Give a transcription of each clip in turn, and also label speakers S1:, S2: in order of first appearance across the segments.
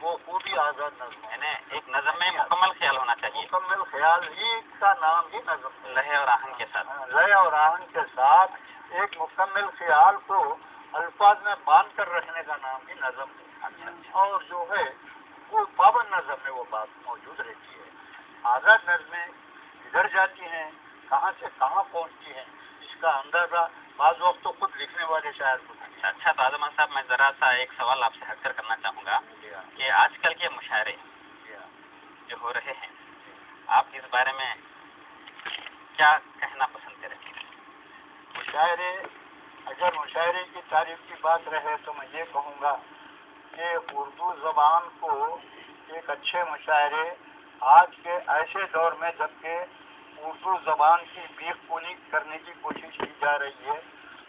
S1: وہ خوبی آزاد نظم ہے.
S2: یعنی ایک نظم میں مکمل خیال ہونا چاہیے،
S1: مکمل خیال ہی کا نام ہی نظم ہے.
S2: لہے اور آہنگ کے ساتھ.
S1: لے اور آہن کے ساتھ ایک مکمل خیال کو الفاظ میں باندھ کر رکھنے کا نام بھی نظم ہے.
S2: اچھا
S1: اور جو ہے وہ پابند نظم میں وہ بات موجود رہتی ہے. آزاد نظمیں ادھر جاتی ہیں کہاں سے کہاں پہنچتی ہیں اس کا اندازہ بعض وقت تو خود لکھنے والے شاعر کو.
S2: اچھا تو اعظم صاحب میں ذرا سا ایک سوال آپ سے ہٹ کر کرنا چاہوں گا کہ آج کل کے مشاعرے جو ہو رہے ہیں آپ اس بارے میں کیا کہنا پسند کریں گے؟
S1: مشاعرے، اگر مشاعرے کی تعریف کی بات رہے تو میں یہ کہوں گا کہ اردو زبان کو ایک اچھے مشاعرے آج کے ایسے دور میں جبکہ اردو زبان کی بیخ پونی کرنے کی کوشش کی جا رہی ہے،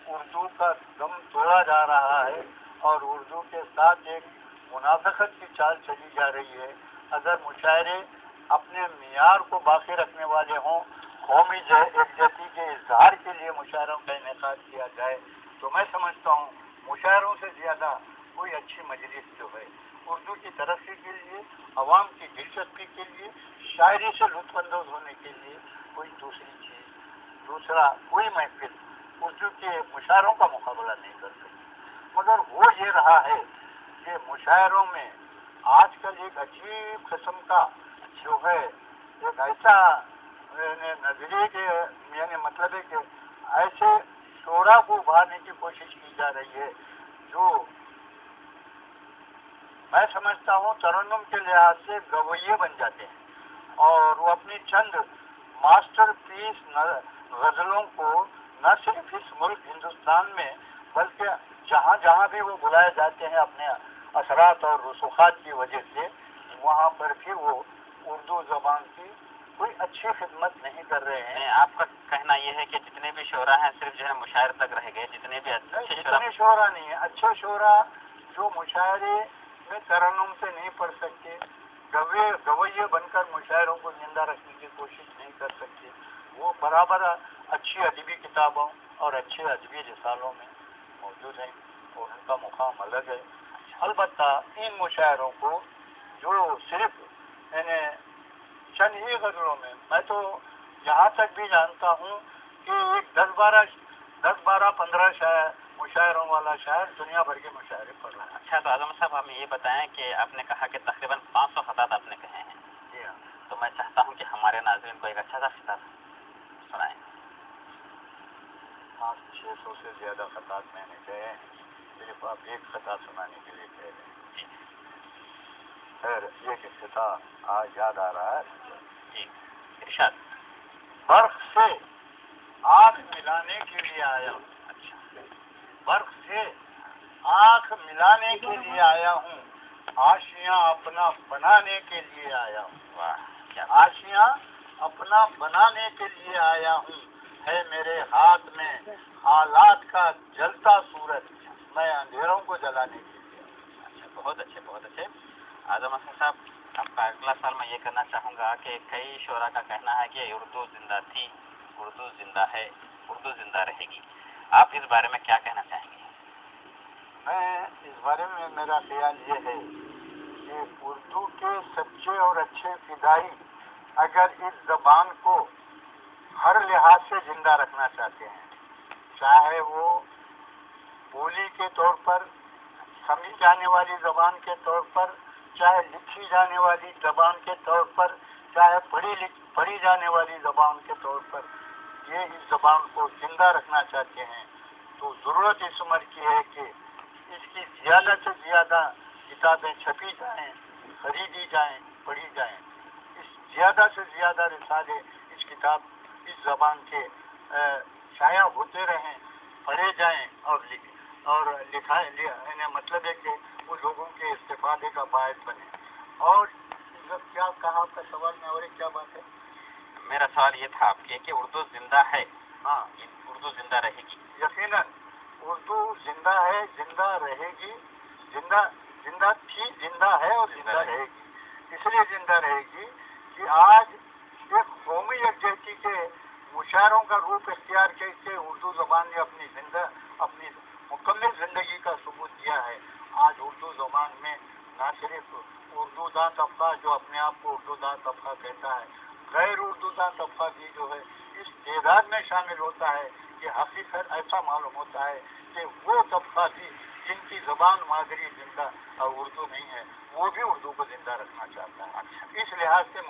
S1: اردو کا دم توڑا جا رہا ہے اور اردو کے ساتھ ایک منافقت کی چال چلی جا رہی ہے. اگر مشاعرے اپنے معیار کو باقی رکھنے والے ہوں، قومی یکجہتی کے اظہار کے لیے مشاعروں کا انعقاد کیا جائے تو میں سمجھتا ہوں مشاعروں سے زیادہ کوئی اچھی مجلس جو ہے اردو کی ترقی کے لیے، عوام کی دلچسپی کے لیے، شاعری سے لطف اندوز ہونے کے لیے کوئی دوسری چیز، دوسرا کوئی محفل اردو کے مشاعروں کا مقابلہ نہیں کر سکتی. مگر وہ یہ رہا ہے کہ مشاعروں میں آج کل ایک عجیب قسم کا جو ہے ایک ایسا نظریے کے یعنی مطلب ہے کہ ایسے شعرا کو ابھارنے کی کوشش کی جا رہی ہے جو میں سمجھتا ہوں ترنم کے لحاظ سے گویے بن جاتے ہیں اور وہ اپنی چند ماسٹر پیس غزلوں کو نہ صرف اس ملک ہندوستان میں بلکہ جہاں جہاں بھی وہ بلائے جاتے ہیں اپنے اثرات اور رسوخات کی وجہ سے، وہاں پر بھی وہ اردو زبان کی کوئی اچھی خدمت نہیں کر رہے ہیں.
S2: آپ کا کہنا یہ ہے کہ جتنے بھی شعرا ہیں صرف جو ہے مشاعرے تک رہ گئے، جتنے بھی
S1: اچھے شعرا نہیں ہیں. اچھے شعرا جو مشاعرے میں ترنم سے نہیں پڑھ سکتے، گویے بن کر مشاعروں کو زندہ رکھنے کی کوشش نہیں کر سکتے، وہ برابر اچھی ادبی کتابوں اور اچھے ادبی رسالوں میں موجود ہیں اور ان کا مقام الگ ہے. البتہ ان مشاعروں کو جو صرف یعنی چند ہی غزلوں میں تو یہاں تک بھی جانتا ہوں کہ ایک 10-12-15 مشاعروں والا شاعر دنیا بھر کے مشاعرے پڑھ رہا ہے.
S2: اچھا تو اعظم صاحب ہمیں یہ بتائیں کہ آپ نے کہا کہ تقریباً 500 خطات آپ نے کہے ہیں.
S1: جی ہاں.
S2: تو میں چاہتا ہوں کہ ہمارے ناظرین کو ایک اچھا سا خطاب سنائیں.
S1: 500-600 سے زیادہ خطات میں نے کہے ہیں، صرف آپ ایک خطا سنانے کے لیے کہہ رہے ہیں.
S2: جی
S1: خیر ایک خطا آج یاد آ رہا ہے.
S2: جی ارشاد.
S1: برق سے آنکھ ملانے کے لیے آیا ہوں.
S2: اچھا.
S1: برق سے آنکھ ملانے کے لیے آیا ہوں، آشیاں اپنا بنانے کے لیے آیا ہوں.
S2: واہ کیا
S1: آشیاں اپنا بنانے کے لیے آیا ہوں، ہے میرے ہاتھ میں حالات کا جلتا سورج، میں اندھیروں کو جلانے کے لیے.
S2: اچھا بہت اچھے بہت اچھے. اعظم حسن صاحب آپ کا اگلا سوال میں یہ کرنا چاہوں گا کہ کئی شعراء کا کہنا ہے کہ اردو زندہ تھی، اردو زندہ ہے، اردو زندہ رہے گی. آپ اس بارے میں کیا کہنا چاہیں گے؟
S1: میں اس بارے میں میرا خیال یہ ہے کہ اردو کے سچے اور اچھے فدائی اگر اس زبان کو ہر لحاظ سے زندہ رکھنا چاہتے ہیں، چاہے وہ بولی کے طور پر، سمجھی جانے والی زبان کے طور پر، چاہے لکھی جانے والی زبان کے طور پر، چاہے پڑھی جانے والی زبان کے طور پر، یہ اس زبان کو زندہ رکھنا چاہتے ہیں تو ضرورت اس عمر کی ہے کہ اس کی زیادہ سے زیادہ کتابیں چھپی جائیں، خریدی جائیں، پڑھی جائیں. اس زیادہ سے زیادہ رسالے اس زبان کے شائع ہوتے رہیں، پڑھے جائیں اور لکھائیں، مطلب ہے کہ وہ لوگوں کے استفادے کا باعث بنے. اور کیا کہا آپ کا سوال میں اور ایک کیا بات ہے؟
S2: میرا سوال یہ تھا آپ کے کہ اردو زندہ ہے.
S1: ہاں
S2: اردو زندہ رہے گی.
S1: یقیناً اردو زندہ ہے، زندہ رہے گی، زندہ تھی، زندہ ہے اور زندہ رہے گی. اس لیے زندہ رہے گی کہ آج ایک قومی یکجہتی کے مشاعروں کا روپ اختیار کر کے اردو زبان نے اپنی مکمل زندگی کا ثبوت دیا ہے. آج اردو زبان میں نہ صرف اردو داں طبقہ جو اپنے آپ کو اردو داں طبقہ کہتا ہے، غیر اردو داں طبقہ بھی جو ہے اس تعداد میں شامل ہوتا ہے کہ حقیقت ایسا معلوم ہوتا ہے کہ وہ طبقہ بھی جن کی زبان مادری زندہ اور اردو نہیں ہے وہ بھی اردو کو زندہ رکھنا چاہتا ہے۔ اس لحاظ سے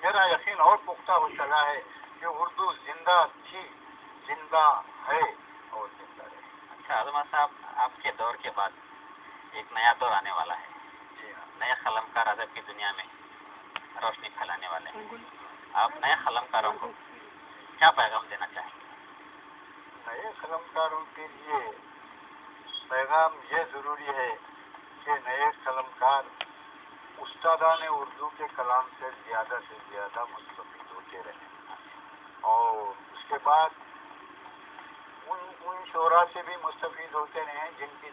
S1: میرا یقین اور پختہ ہو چلا ہے کہ اردو زندہ تھی، زندہ ہے اور زندہ رہے۔
S2: اچھا عظمت صاحب، آپ کے دور کے بعد ایک نیا دور آنے والا ہے، نئے قلمکار ادب کی دنیا میں روشنی پھیلانے والے ہیں۔ آپ نئے قلمکاروں کو کیا پیغام دینا چاہیں گے؟
S1: نئے قلمکاروں کے لیے پیغام یہ ضروری ہے کہ نئے قلمکار استادان اردو کے کلام سے زیادہ مستفید ہوتے رہیں، اور اس کے بعد ان شعراء سے بھی مستفید ہوتے رہیں جن کی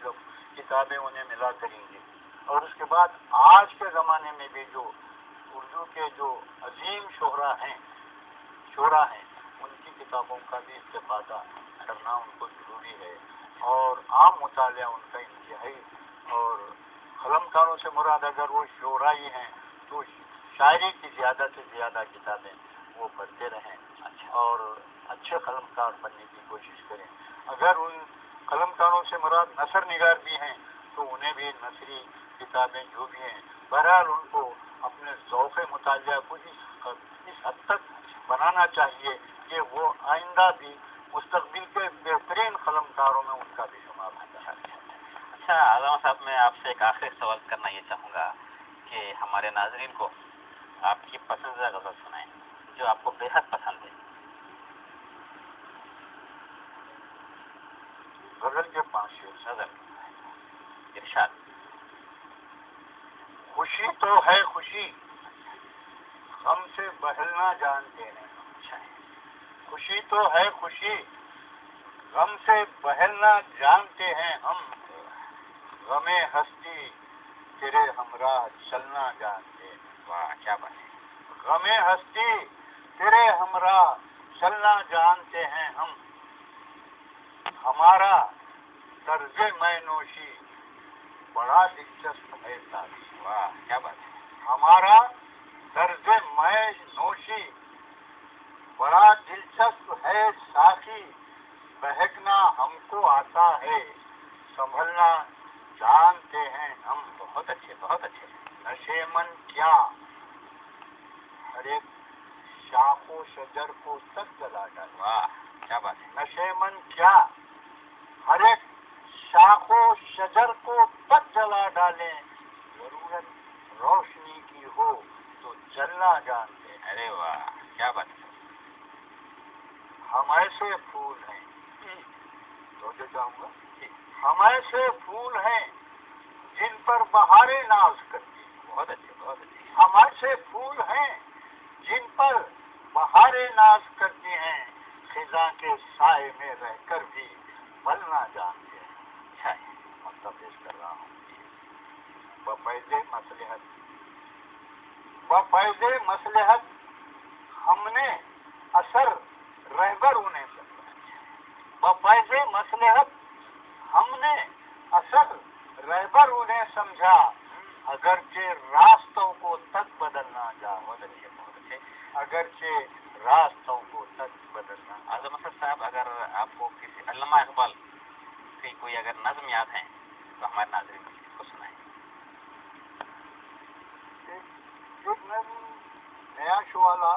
S1: کتابیں انہیں ملا کریں گی، اور اس کے بعد آج کے زمانے میں بھی جو اردو کے جو عظیم شعراء ہیں ان کی کتابوں کا بھی استفادہ کرنا ان کو ضروری ہے، اور عام مطالعہ ان کا انتہائی، اور قلمکاروں سے مراد اگر وہ شعراء ہی ہیں تو شاعری کی زیادہ سے زیادہ کتابیں وہ پڑھتے رہیں اور اچھے قلمکار بننے کی کوشش کریں۔ اگر ان قلمکاروں سے مراد نثر نگار بھی ہیں تو انہیں بھی نثری کتابیں جو بھی ہیں، بہرحال ان کو اپنے ذوق مطالعہ کو اس حد تک بنانا چاہیے کہ وہ آئندہ بھی مستقبل کے بہترین قلمکاروں میں ان کا بھی شمار ہوتا ہے۔
S2: اچھا اعظم صاحب، میں آپ سے ایک آخری سوال کرنا یہ چاہوں گا کہ ہمارے ناظرین کو آپ کی پسندیدہ غزل سنائیں جو آپ کو بے حد پسند ہے۔
S1: غزل کے 5 شعر۔
S2: غزل ارشاد۔
S1: خوشی تو ہے خوشی، غم سے بہلنا جانتے ہیں۔ خوشی تو ہے خوشی، غم سے بہلنا جانتے ہیں ہم، غم ہستی تیرے ہمراہ چلنا جانتے ہیں۔
S2: واہ کیا بات ہے۔
S1: غم ہستی تیرے ہمراہ چلنا جانتے ہیں ہم، ہمارا طرز میں نوشی بڑا دلچسپ ہے ساتھی۔
S2: واہ کیا بات ہے۔
S1: ہمارا طرز میں نوشی بڑا دلچسپ ہے ساقی، بہکنا ہم کو آتا ہے، سنبھلنا جانتے ہیں ہم۔
S2: بہت اچھے بہت اچھے۔
S1: نشے من کیا، ہر ایک شاخ و شجر کو تک جلا ڈالے۔
S2: واہ کیا بات ہے۔
S1: نشے من کیا، ہر ایک شاخ و شجر کو تک جلا ڈالیں، ضرورت روشنی کی ہو تو جلنا جانتے ہیں۔
S2: ارے واہ کیا بات ہے۔
S1: ہم ایسے پھول ہیں، تو جو چاہوں گا، ہم ایسے پھول ہیں جن پر بہاریں ناز کرتی ہیں۔
S2: بہت اچھے بہت اچھے۔
S1: ہم ایسے پھول ہیں جن پر بہاریں ناز کرتی ہیں، خزاں کے سائے میں رہ کر بھی بلنا جانتے ہیں۔
S2: اچھا ہے۔
S1: مطلب پیش کر رہا ہوں، بفیض مصلحت، بفیض مصلحت ہم نے اثر رہبر انہیں سمجھا۔ بفیض مصلحت ہم نے اثر رہبر انہیں سمجھا، اگرچہ راستوں کو تک بدلنا جا۔
S2: بہت اچھے بہت اچھے۔
S1: اگرچہ راستوں کو تک بدلنا۔
S2: اعظم صاحب، اگر آپ کو کسی علامہ اقبال کی کوئی اگر نظم یاد ہے تو ہمارے ناظرین کو سنائیں۔
S1: ایک نظم نیا شعلہ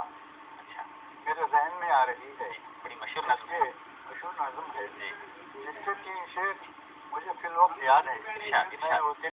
S2: اچھا،
S1: میرے ذہن میں آ رہی ہے،
S2: بڑی مشہور نظم ہے۔
S1: یہ مشہور نظم ہے
S2: جی
S1: جس سے 3 شعر مجھے فی الوقت یاد ہے۔
S2: ارشاد، ارشاد۔
S1: میں